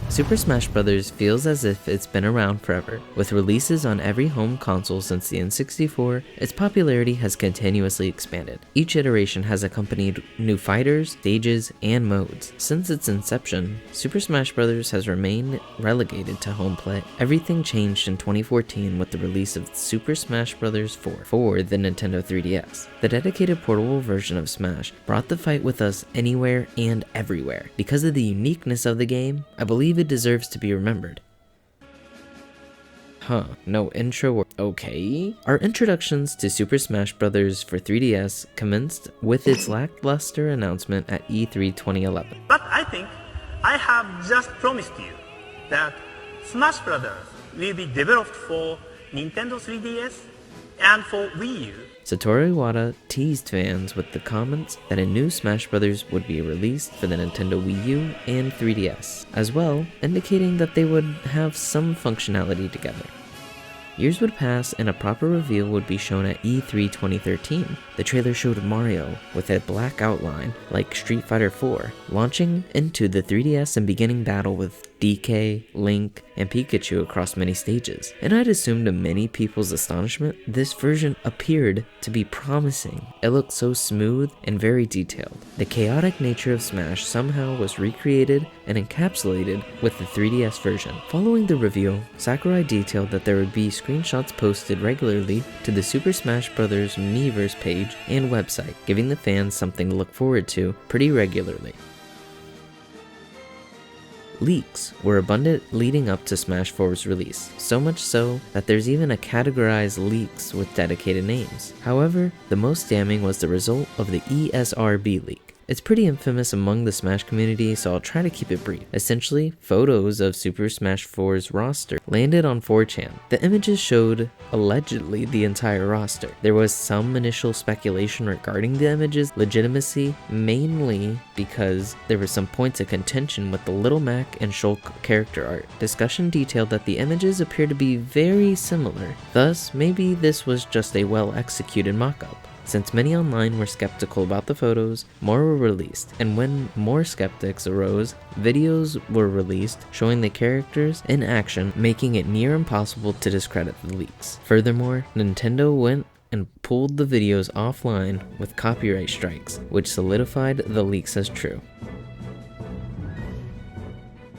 Super Smash Bros. Feels as if it's been around forever. With releases on every home console since the N64, its popularity has continuously expanded. Each iteration has accompanied new fighters, stages, and modes. Since its inception, Super Smash Bros. Has remained relegated to home play. Everything changed in 2014 with the release of Super Smash Bros. 4 for the Nintendo 3DS. The dedicated portable version of Smash brought the fight with us anywhere and everywhere. Because of the uniqueness of the game, I believe it deserves to be remembered. No intro or okay. Our introductions to Super Smash Bros. For 3DS commenced with its lackluster announcement at E3 2011. But I think I have just promised you that Smash Brothers will be developed for Nintendo 3DS and for Wii U. Satoru Iwata teased fans with the comments that a new Smash Bros. Would be released for the Nintendo Wii U and 3DS, as well indicating that they would have some functionality together. Years would pass and a proper reveal would be shown at E3 2013. The trailer showed Mario with a black outline like Street Fighter 4, launching into the 3DS and beginning battle with DK, Link, and Pikachu across many stages. And I'd assume to many people's astonishment, this version appeared to be promising. It looked so smooth and very detailed. The chaotic nature of Smash somehow was recreated and encapsulated with the 3DS version. Following the reveal, Sakurai detailed that there would be screenshots posted regularly to the Super Smash Bros. Miiverse page and website, giving the fans something to look forward to pretty regularly. Leaks were abundant leading up to Smash 4's release, so much so that there's even a categorized leaks with dedicated names. However, the most damning was the result of the ESRB leak. It's pretty infamous among the Smash community, so I'll try to keep it brief. Essentially, photos of Super Smash 4's roster landed on 4chan. The images showed, allegedly, the entire roster. There was some initial speculation regarding the images' legitimacy, mainly because there were some points of contention with the Little Mac and Shulk character art. Discussion detailed that the images appear to be very similar, thus maybe this was just a well-executed mock-up. Since many online were skeptical about the photos, more were released, and when more skeptics arose, videos were released showing the characters in action, making it near impossible to discredit the leaks. Furthermore, Nintendo went and pulled the videos offline with copyright strikes, which solidified the leaks as true.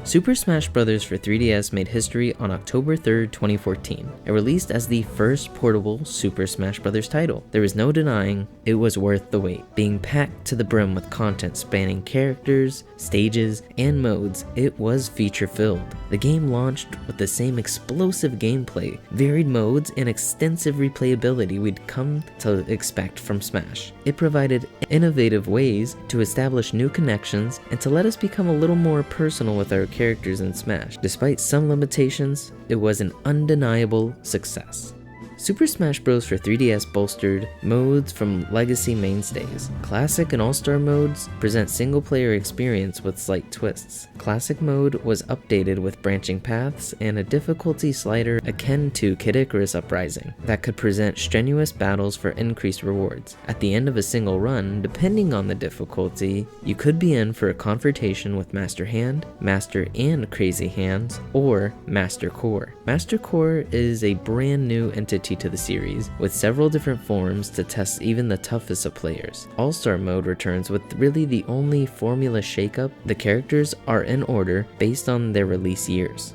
Super Smash Bros. For 3DS made history on October 3rd, 2014. It released as the first portable Super Smash Bros. Title. There was no denying it was worth the wait. Being packed to the brim with content spanning characters, stages, and modes, it was feature-filled. The game launched with the same explosive gameplay, varied modes, and extensive replayability we'd come to expect from Smash. It provided innovative ways to establish new connections and to let us become a little more personal with our characters in Smash. Despite some limitations, it was an undeniable success. Super Smash Bros. For 3DS bolstered modes from legacy mainstays. Classic and All-Star modes present single-player experience with slight twists. Classic mode was updated with branching paths and a difficulty slider akin to Kid Icarus Uprising that could present strenuous battles for increased rewards. At the end of a single run, depending on the difficulty, you could be in for a confrontation with Master Hand, Master and Crazy Hands, or Master Core. Master Core is a brand new entity to the series, with several different forms to test even the toughest of players. All-Star mode returns with really the only formula shakeup. The characters are in order based on their release years.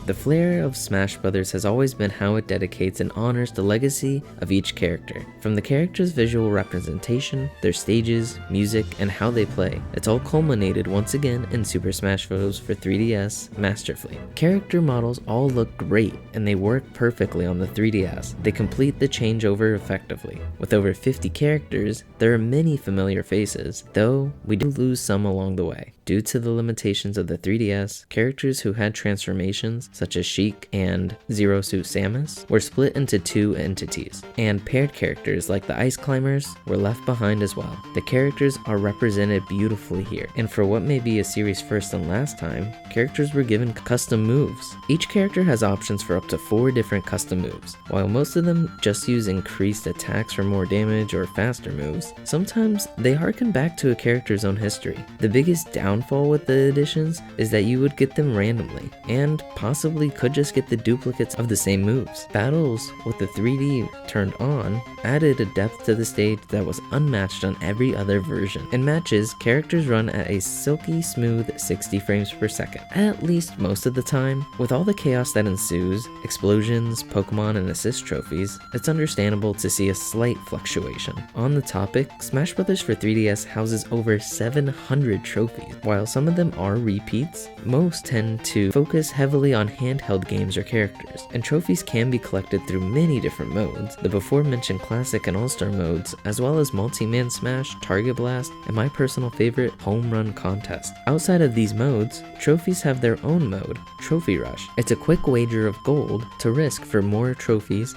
The flair of Smash Bros. Has always been how it dedicates and honors the legacy of each character. From the character's visual representation, their stages, music, and how they play, it's all culminated once again in Super Smash Bros. For 3DS masterfully. Character models all look great, and they work perfectly on the 3DS. They complete the changeover effectively. With over 50 characters, there are many familiar faces, though we do lose some along the way. Due to the limitations of the 3DS, characters who had transformations such as Sheik and Zero Suit Samus, were split into two entities, and paired characters like the Ice Climbers were left behind as well. The characters are represented beautifully here, and for what may be a series first and last time, characters were given custom moves. Each character has options for up to 4 different custom moves. While most of them just use increased attacks for more damage or faster moves, sometimes they harken back to a character's own history. The biggest downfall with the additions is that you would get them randomly, and possibly could just get the duplicates of the same moves. Battles with the 3D turned on added a depth to the stage that was unmatched on every other version. In matches, characters run at a silky smooth 60 frames per second, at least most of the time. With all the chaos that ensues, explosions, Pokemon, and assist trophies, it's understandable to see a slight fluctuation. On the topic, Smash Bros. For 3DS houses over 700 trophies. While some of them are repeats, most tend to focus heavily on handheld games or characters, and trophies can be collected through many different modes, the before mentioned Classic and All-Star modes, as well as Multi-Man Smash, Target Blast, and my personal favorite, Home Run Contest. Outside of these modes, trophies have their own mode, Trophy Rush. It's a quick wager of gold to risk for more trophies.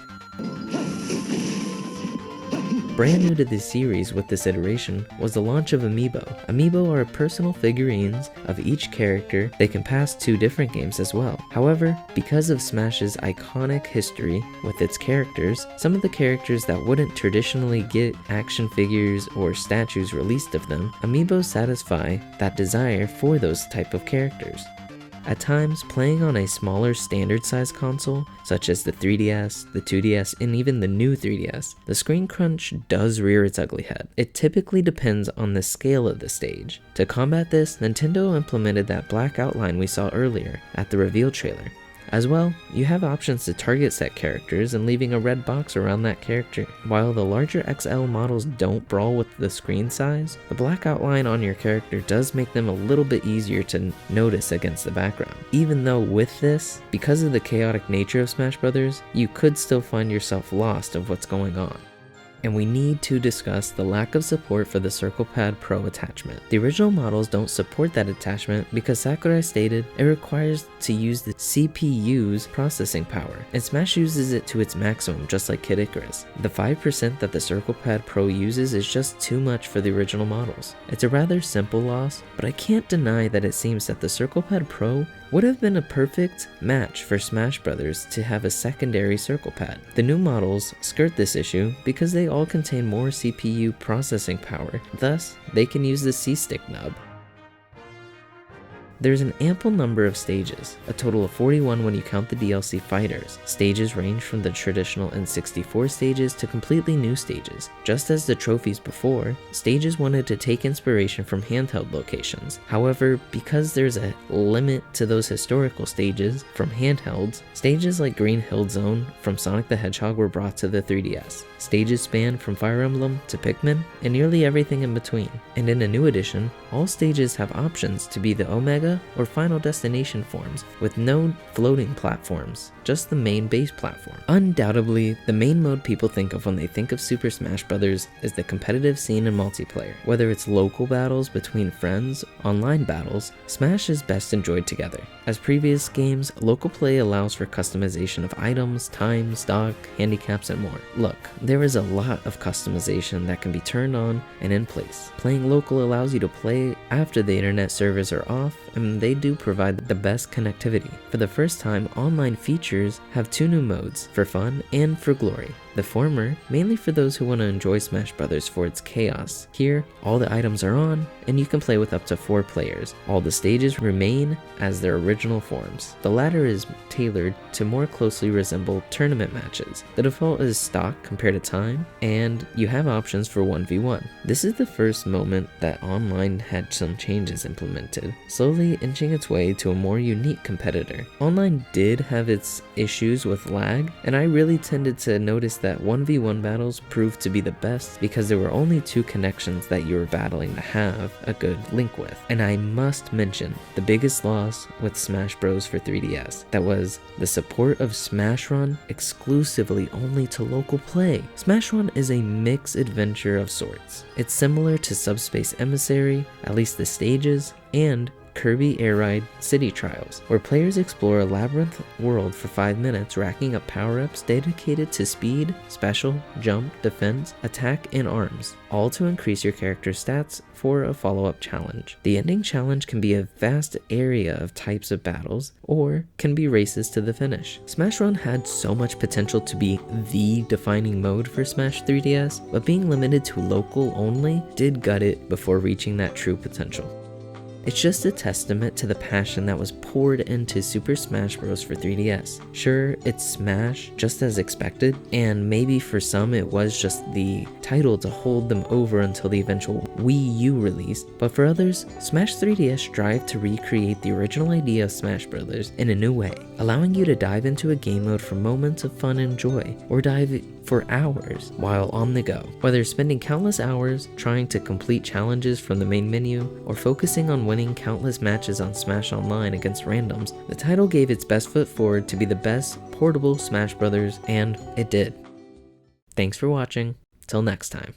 Brand new to this series with this iteration was the launch of Amiibo. Amiibo are personal figurines of each character. They can pass 2 different games as well. However, because of Smash's iconic history with its characters, some of the characters that wouldn't traditionally get action figures or statues released of them, Amiibo satisfy that desire for those type of characters. At times, playing on a smaller standard size console, such as the 3DS, the 2DS, and even the new 3DS, the screen crunch does rear its ugly head. It typically depends on the scale of the stage. To combat this, Nintendo implemented that black outline we saw earlier at the reveal trailer. As well, you have options to target set characters and leaving a red box around that character. While the larger XL models don't brawl with the screen size, the black outline on your character does make them a little bit easier to notice against the background. Even though with this, because of the chaotic nature of Smash Bros., you could still find yourself lost of what's going on. And we need to discuss the lack of support for the Circle Pad Pro attachment. The original models don't support that attachment because Sakurai stated it requires to use the CPU's processing power, and Smash uses it to its maximum, just like Kid Icarus. The 5% that the Circle Pad Pro uses is just too much for the original models. It's a rather simple loss, but I can't deny that it seems that the Circle Pad Pro would have been a perfect match for Smash Bros. To have a secondary circle pad. The new models skirt this issue because they all contain more CPU processing power, thus they can use the C-Stick nub. There's an ample number of stages, a total of 41 when you count the DLC fighters. Stages range from the traditional N64 stages to completely new stages. Just as the trophies before, stages wanted to take inspiration from handheld locations. However, because there's a limit to those historical stages from handhelds, stages like Green Hill Zone from Sonic the Hedgehog were brought to the 3DS. Stages span from Fire Emblem to Pikmin, and nearly everything in between. And in a new edition, all stages have options to be the Omega or Final Destination forms, with no floating platforms, just the main base platform. Undoubtedly, the main mode people think of when they think of Super Smash Bros. Is the competitive scene and multiplayer. Whether it's local battles between friends, online battles, Smash is best enjoyed together. As previous games, local play allows for customization of items, time, stock, handicaps, and more. Look, there is a lot of customization that can be turned on and in place. Playing local allows you to play after the internet servers are off, and they do provide the best connectivity. For the first time, online features have 2 new modes, for fun and for glory. The former, mainly for those who want to enjoy Smash Bros. For its chaos. Here, all the items are on, and you can play with up to 4 players. All the stages remain as their original forms. The latter is tailored to more closely resemble tournament matches. The default is stock compared to time, and you have options for 1v1. This is the first moment that online had some changes implemented, slowly inching its way to a more unique competitor. Online did have its issues with lag, and I really tended to notice that 1v1 battles proved to be the best because there were only 2 connections that you were battling to have a good link with. And I must mention the biggest loss with Smash Bros. For 3DS. That was the support of Smash Run exclusively only to local play. Smash Run is a mixed adventure of sorts. It's similar to Subspace Emissary, at least the stages, and Kirby Air Ride City Trials, where players explore a labyrinth world for 5 minutes, racking up power-ups dedicated to speed, special, jump, defense, attack, and arms, all to increase your character's stats for a follow-up challenge. The ending challenge can be a vast area of types of battles, or can be races to the finish. Smash Run had so much potential to be the defining mode for Smash 3DS, but being limited to local only did gut it before reaching that true potential. It's just a testament to the passion that was poured into Super Smash Bros. For 3DS. Sure, it's Smash just as expected, and maybe for some it was just the title to hold them over until the eventual Wii U release, but for others, Smash 3DS strived to recreate the original idea of Smash Bros. In a new way, allowing you to dive into a game mode for moments of fun and joy, or dive for hours while on the go. Whether spending countless hours trying to complete challenges from the main menu, or focusing on winning countless matches on Smash Online against randoms, the title gave its best foot forward to be the best portable Smash Bros., and it did. Thanks for watching. Till next time.